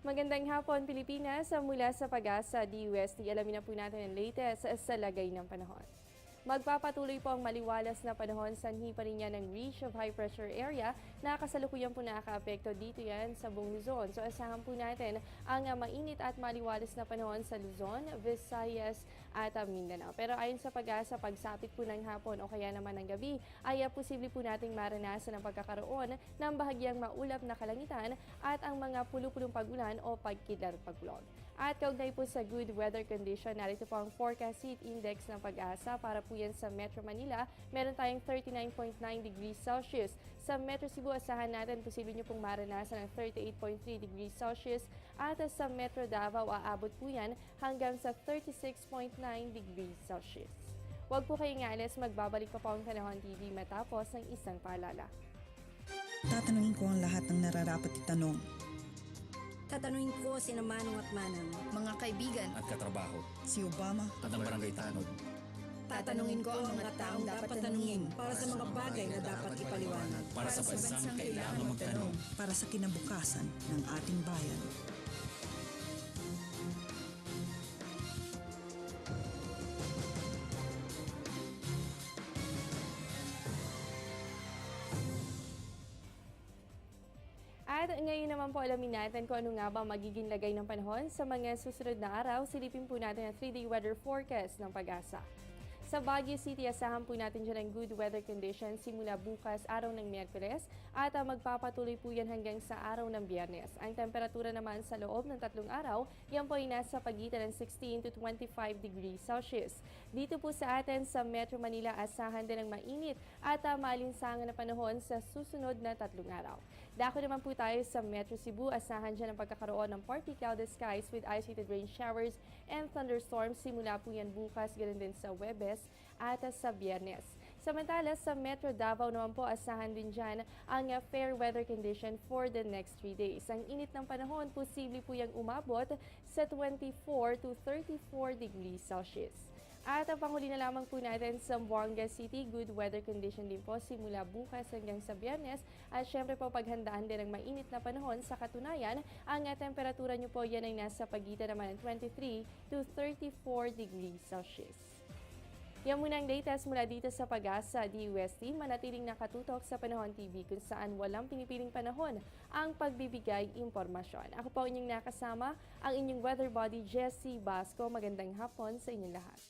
Magandang hapon, Pilipinas. Mula sa Pag-asa, DUST, alamin na po natin ang latest sa lagay ng panahon. Magpapatuloy po ang maliwalas na panahon sanhi pa rin yan ng reach of high pressure area na kasalukuyan po nakaka-apekto dito yan sa buong Luzon. So asahan po natin ang mainit at maliwalas na panahon sa Luzon, Visayas at Mindanao. Pero ayon sa Pag-asa, pagsapit po ng hapon o kaya naman ng gabi ay posible po nating maranasan ang pagkakaroon ng bahagyang maulap na kalangitan at ang mga pulupulong pag-ulan o pagkidlat-pagulog. At kaugnay po sa good weather condition, narito po ang forecast heat index ng Pag-asa para po yan sa Metro Manila. Meron tayong 39.9 degrees Celsius. Sa Metro Cebu, asahan natin posible nyo pong maranasan ng 38.3 degrees Celsius. At sa Metro Davao, aabot po yan hanggang sa 36.9 degrees Celsius. Huwag po kayong alis, magbabalik pa po ang Panahon TV matapos ng isang paalala. Tatanungin ko ang lahat ng nararapat itanong. Tatanungin ko sina Manong at Manang, mga kaibigan at katrabaho Si Obama at ang barangay tanod. tatanungin ko ang mga taong dapat tanungin para sa mga bagay na dapat ipaliwanag. Para sa bansang kailangan magtanong. para sa kinabukasan ng ating bayan. At ngayon naman po alamin natin kung ano nga ba magiging lagay ng panahon sa mga susunod na araw. Silipin po natin ang 3-day weather forecast ng Pag-asa. Sa Baguio City, asahan po natin dyan ang good weather conditions simula bukas araw ng Miyerkules at magpapatuloy po yan hanggang sa araw ng Biyernes. Ang temperatura naman sa loob ng 3 araw, yan po ay nasa pagitan ng 16 to 25 degrees Celsius. Dito po sa atin sa Metro Manila, asahan din ang mainit at maalinsangan na panahon sa susunod na 3 araw. Dako naman po tayo sa Metro Cebu, asahan dyan ang pagkakaroon ng partly clouded skies with isolated rain showers and thunderstorms simula po yan bukas, ganun din sa Huwebes at sa Biyernes. Samantala sa Metro Davao naman po, asahan din dyan ang fair weather condition for the next 3 days. Ang init ng panahon, posible po yung umabot sa 24 to 34 degrees Celsius. At ang panghuli na lamang po natin sa Buanga City, good weather condition din po simula bukas hanggang sa Biyernes. At syempre po paghandaan din ng mainit na panahon. Sa katunayan, ang temperatura nyo po yan ay nasa pagitan naman ng 23 to 34 degrees Celsius. Yan muna ang latest mula dito sa Pag-asa, DUST. Manatiling nakatutok sa Panahon TV kung saan walang pinipiling panahon ang pagbibigay impormasyon. Ako po inyong nakasama, ang inyong weather body, Jessie Basco. Magandang hapon sa inyong lahat.